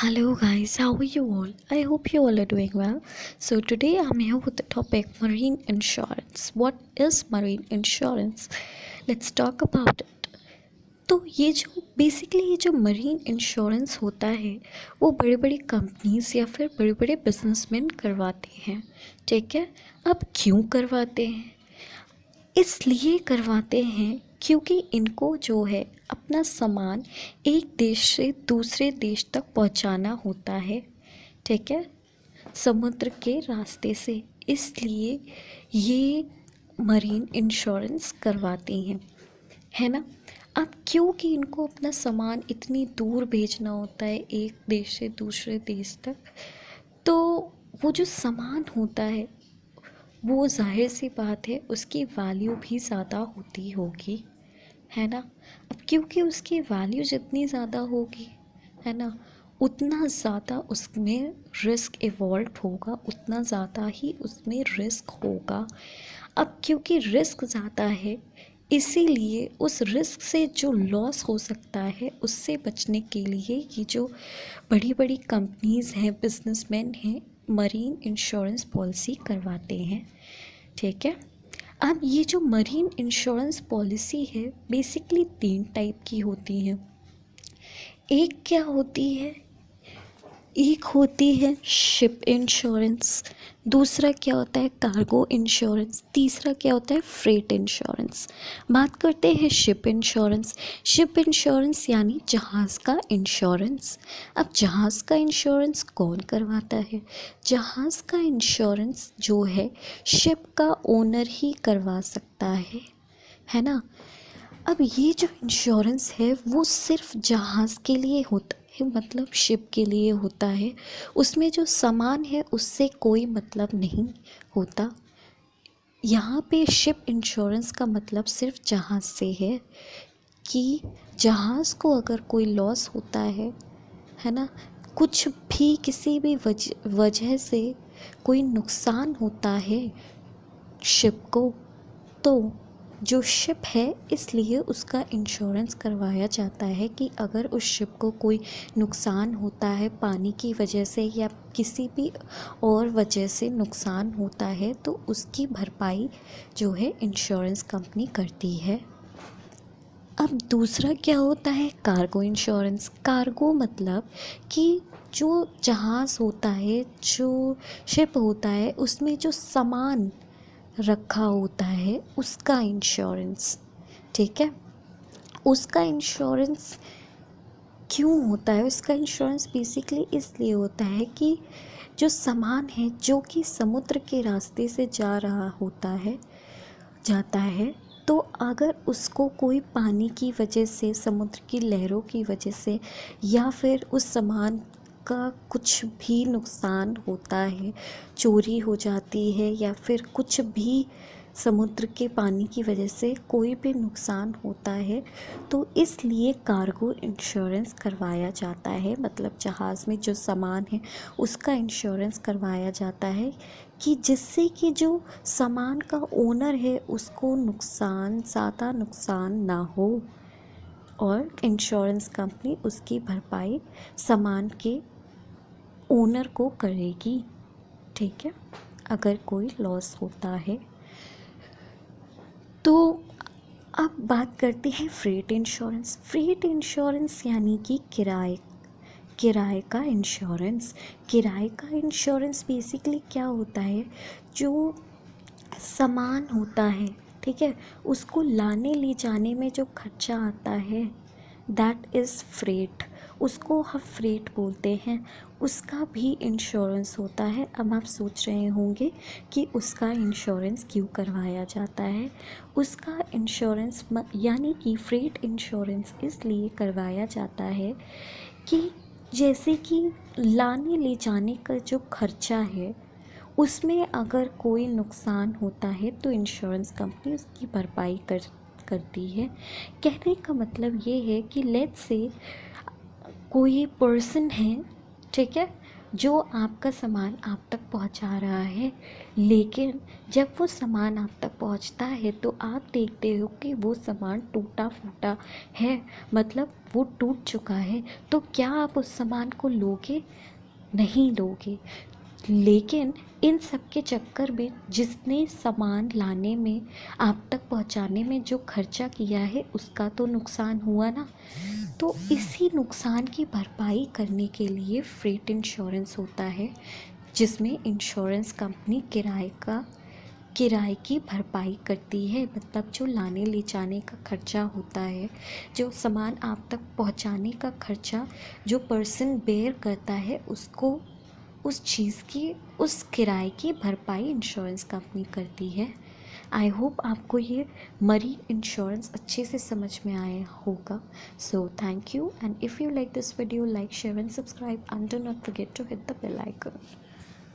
Hello guys, how are you all? I hope you all are doing well. So today I'm here with the topic marine insurance. What is marine insurance? Let's talk about it. तो ये जो marine insurance होता है वो बड़ी बड़ी companies या फिर बड़े बड़े बिजनेसमैन करवाते हैं। ठीक है, अब क्यों करवाते हैं? इसलिए करवाते हैं क्योंकि इनको जो है अपना सामान एक देश से दूसरे देश तक पहुंचाना होता है। ठीक है, समुद्र के रास्ते से, इसलिए ये मरीन इंश्योरेंस करवाती हैं, है ना। अब क्योंकि इनको अपना सामान इतनी दूर भेजना होता है एक देश से दूसरे देश तक, तो वो जो सामान होता है वो जाहिर सी बात है उसकी वैल्यू भी ज़्यादा होती होगी, है ना। अब क्योंकि उसकी वैल्यू जितनी ज़्यादा होगी, है ना, उतना ज़्यादा उसमें रिस्क इवॉल्व होगा, उतना ज़्यादा ही उसमें रिस्क होगा। अब क्योंकि रिस्क ज़्यादा है, इसीलिए उस रिस्क से जो लॉस हो सकता है उससे बचने के लिए ये जो बड़ी बड़ी कंपनीज़ हैं, बिजनेसमैन हैं, मरीन इंश्योरेंस पॉलिसी करवाते हैं। ठीक है, अब ये जो मरीन इंश्योरेंस पॉलिसी है बेसिकली 3 टाइप की होती हैं। एक क्या होती है, एक होती है शिप इंश्योरेंस, दूसरा क्या होता है कार्गो इंश्योरेंस, तीसरा क्या होता है फ्रेट इंश्योरेंस। बात करते हैं शिप इंश्योरेंस। शिप इंश्योरेंस यानी जहाज़ का इंश्योरेंस। अब जहाज़ का इंश्योरेंस कौन करवाता है? जहाज़ का इंश्योरेंस जो है शिप का ओनर ही करवा सकता है ना। अब ये जो इंश्योरेंस है वो सिर्फ जहाज़ के लिए होता है, मतलब शिप के लिए होता है। उसमें जो सामान है उससे कोई मतलब नहीं होता। यहाँ पे शिप इंश्योरेंस का मतलब सिर्फ जहाज़ से है कि जहाज़ को अगर कोई लॉस होता है ना, कुछ भी किसी भी वजह से कोई नुकसान होता है शिप को, तो जो शिप है इसलिए उसका इंश्योरेंस करवाया जाता है कि अगर उस शिप को कोई नुकसान होता है पानी की वजह से या किसी भी और वजह से नुकसान होता है तो उसकी भरपाई जो है इंश्योरेंस कंपनी करती है। अब दूसरा क्या होता है कार्गो इंश्योरेंस। कार्गो मतलब कि जो जहाज़ होता है, जो शिप होता है, उसमें जो सामान रखा होता है उसका इंश्योरेंस। ठीक है, उसका इंश्योरेंस क्यों होता है? उसका इंश्योरेंस बेसिकली इसलिए होता है कि जो सामान है जो कि समुद्र के रास्ते से जाता है, तो अगर उसको कोई पानी की वजह से, समुद्र की लहरों की वजह से या फिर उस सामान का कुछ भी नुकसान होता है, चोरी हो जाती है या फिर कुछ भी समुद्र के पानी की वजह से कोई भी नुकसान होता है, तो इसलिए कार्गो इंश्योरेंस करवाया जाता है। मतलब जहाज़ में जो सामान है उसका इंश्योरेंस करवाया जाता है कि जिससे कि जो सामान का ओनर है उसको ज़्यादा नुकसान ना हो और इंश्योरेंस कंपनी उसकी भरपाई सामान के ओनर को करेगी। ठीक है, अगर कोई लॉस होता है तो। अब बात करते हैं फ्रेट इंश्योरेंस। फ्रेट इंश्योरेंस यानी कि किराए का इंश्योरेंस। किराए का इंश्योरेंस बेसिकली क्या होता है, जो सामान होता है, ठीक है, उसको लाने ले जाने में जो खर्चा आता है दैट इज़ फ्रेट, उसको हम फ्रेट बोलते हैं, उसका भी इंश्योरेंस होता है। अब आप सोच रहे होंगे कि उसका इंश्योरेंस क्यों करवाया जाता है। उसका इंश्योरेंस यानी कि फ्रेट इंश्योरेंस इसलिए करवाया जाता है कि जैसे कि लाने ले जाने का जो खर्चा है उसमें अगर कोई नुकसान होता है तो इंश्योरेंस कंपनी उसकी भरपाई करती है। कहने का मतलब ये है कि लेट्स से कोई पर्सन है, ठीक है, जो आपका सामान आप तक पहुंचा रहा है, लेकिन जब वो सामान आप तक पहुंचता है तो आप देखते हो कि वो सामान टूटा फूटा है, मतलब वो टूट चुका है, तो क्या आप उस सामान को लोगे? नहीं लोगे। लेकिन इन सब के चक्कर में जिसने सामान लाने में, आप तक पहुंचाने में जो खर्चा किया है, उसका तो नुकसान हुआ ना। तो इसी नुकसान की भरपाई करने के लिए फ्रेट इंश्योरेंस होता है, जिसमें इंश्योरेंस कंपनी किराए की भरपाई करती है। मतलब जो लाने ले जाने का खर्चा होता है, जो सामान आप तक पहुंचाने का खर्चा जो पर्सन बेयर करता है, उसको उस चीज़ की, उस किराए की भरपाई इंश्योरेंस कंपनी करती है। आई होप आपको ये मरीन इंश्योरेंस अच्छे से समझ में आया होगा। So thank you, and if you like this video, like, share and subscribe, and do not forget to hit the bell icon.